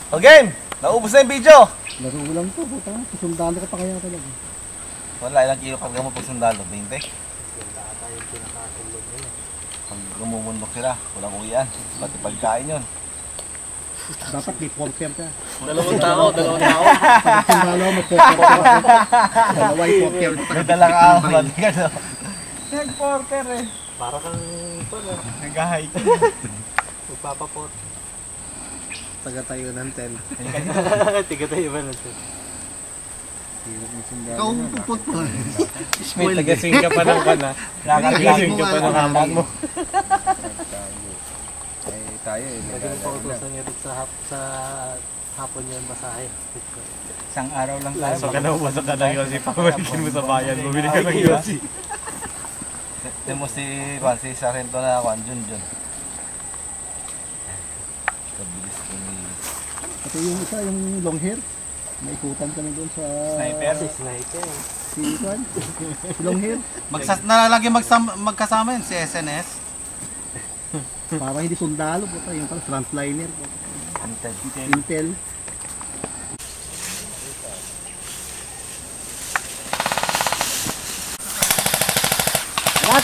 O game! Naubos na yung video! Laro mo lang to, puta. Sundalo ka pa kaya talaga. Wala, ilang kilo karga mo pag sundalo? 20? Pag lumumundok sila, walang uwian. Pati pagkain yun. Dapat may porter ka. Dalawang tao. Pag sundalo mo, porter ka. Dalawang porter. May dala ka ang maligan, no? Nag-porter eh. Para kang Nag-hike. magpapapot. Taga tayo ng tent. Tiga tayo ba natin? Ikaw puput mo. May tagasing ka pa ng kana. Tagasing ka pa ng hamon mo. Tayo eh. Pwede mo pa utusan niya sa hapon yun masahe. Isang araw lang tayo. So ka na umasok ka ng Yossi. Pabalikin mo sa bayan. Bumili ka ng Yossi. Ito mo si Sarento na ako, Junjun. Kabilis ko ni... Ito yung isa, yung long hair. Naikutan kami doon sa... Sniper? Sniper. Si Juan. Si long hair. Nalalagi magkasama yun si SNS. Para hindi sundalo, puta. Yung pala frontliner. Intel.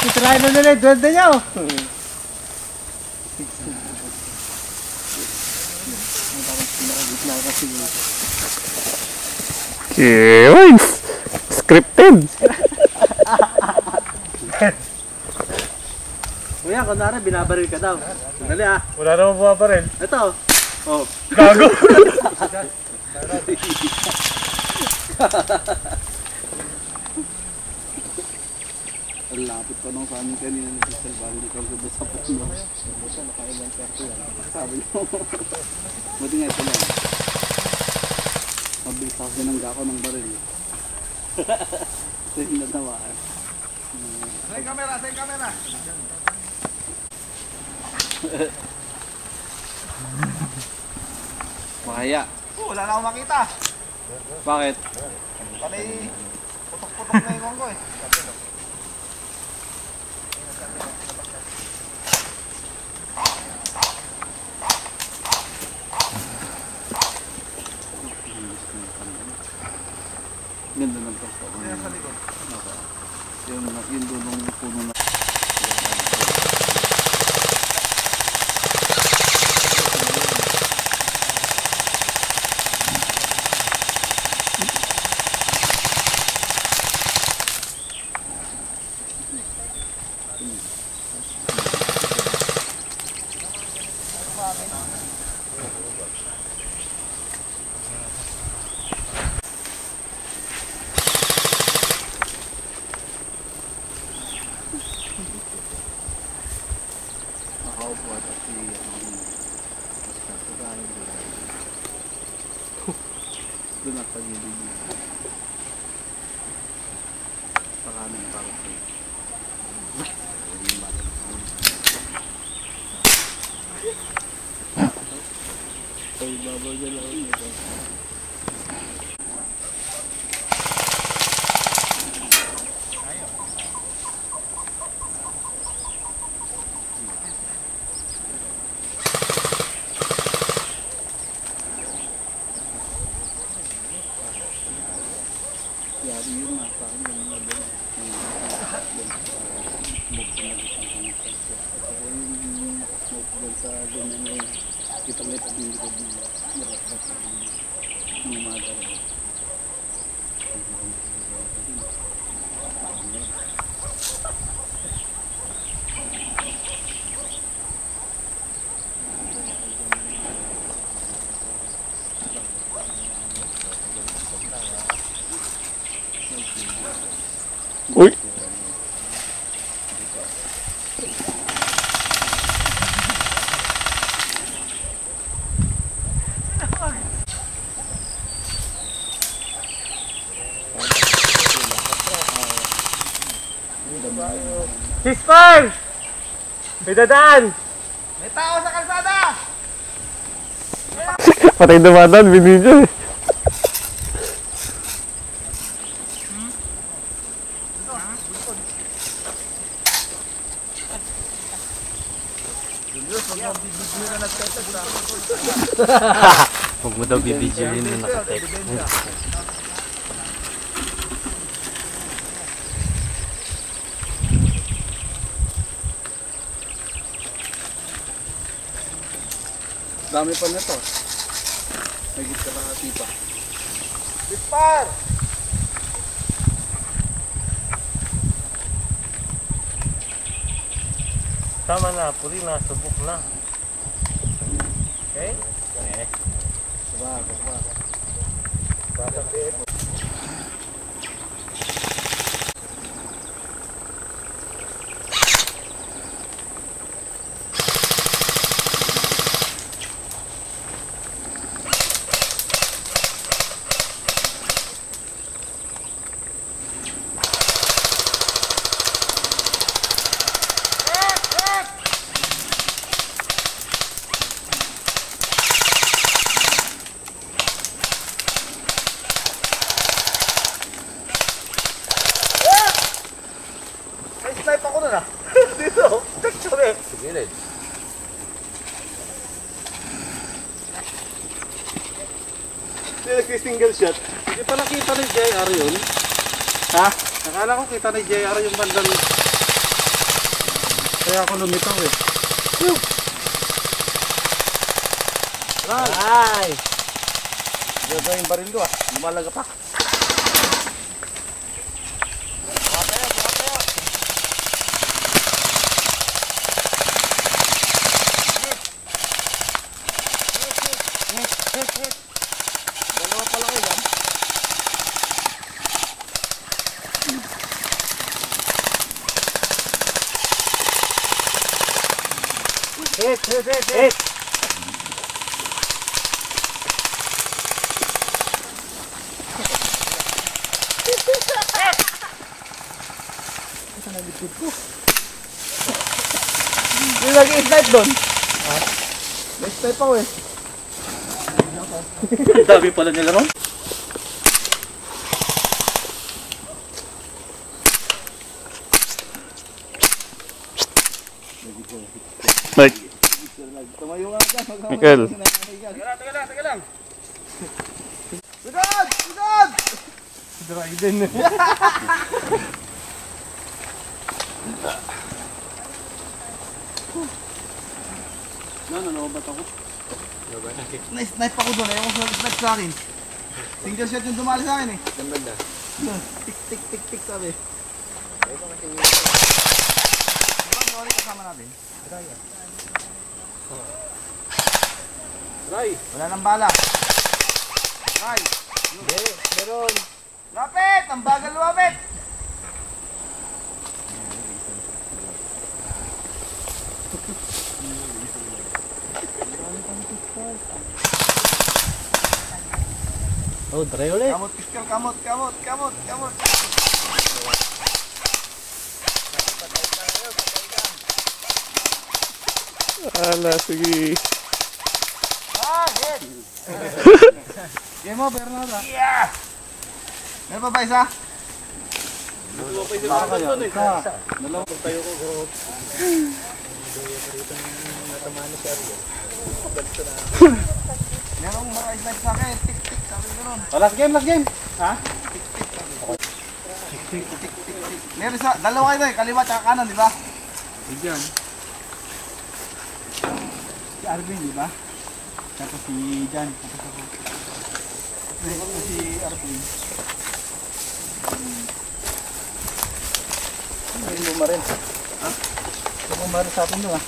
Titirahin mo nila yung duwende nyo. Yun! Scripted! Kuya, kunwari binabaril ka daw. Sandali ah. Wala naman buha pa rin. Ito. Oh. Gago! Ang lapit pa nung sa amin kanina ni Crystal Valley kung gusto sa puno. Nakaibang karto yan. Sabi nyo, buti nga ito lang. Mabilis ako sinangga ko ng baril. Ito yung natawaan. Say camera! Mahaya. Wala na akong makita. Bakit? Palay, putok-putok na yung ko eh. Ganda ng pasto. Kaya sa likod. Yung dulong puno na. Doon at pag-ibig niya. Pakanin para sa iyo. Ay, babaw dyan ako nito. Yari yun nga sa akin yung mga doon. Yung smoke doon sa ganyan na yun. Kitang-kita din dito din. Narapat sa mga madara. Uy! Ceasefire! May dadaan! May tao sa kalsada! Patay dumadaan, binidyo eh. Diyos, pag mabibigyo na nagkata, Huwag mo daw bibidyoin na nakatek. Dami pa nito. May git kalahati pa. Dispar! Tama na, puri na, subok na. Okay? Snipe ako na. Dito. Picture eh. Sige. Hindi nag-single shot. Hindi pa nakita ni JR yun. Ha? Nakala ko kita ni JR yung bandang. Kaya ako lumitaw eh. Ay! Dito yung baril ko ah. Lumalaga pa. Dalawa pala kayo yan. Hit! Hindi nag-snipe doon. Nag-snipe ako eh. Ang dami pala nila ron. Mike, Tumayo nga dyan. Michael. Teka lang. Sugod! Sugod! Dryden. Nanonobat ako. Na-snipe ako doon. Ayaw ko snipe sa akin. Single shot yung dumali sa akin eh. Ganda na. Yun. Tik, tik, tik, tik sabi. Diba, kasama natin? Ray! Wala nang bala. Ay! Meron. Lapit! Ang bagal lumapit! Oh, dry ulit. Kamot, piskal, kamot, kamot, kamot, kamot. Ala, sige. Ah, hit! Game over na na. Yeah! Meron pa ba isa? Baka kaya. Dalawang tayo ko, bro. Merong mga snipe sa akin. Tik, tik, sabi ko nun. Oh, last game. Ha? Meron isa, dalawa kayo eh, kaliwa at kanan, di ba? Diyan. Si Arvin, di ba? Tapos si Jan, tapos ako. Tapos si Arvin. Ay, luma rin. Ha? Luma rin sa atin doon ah.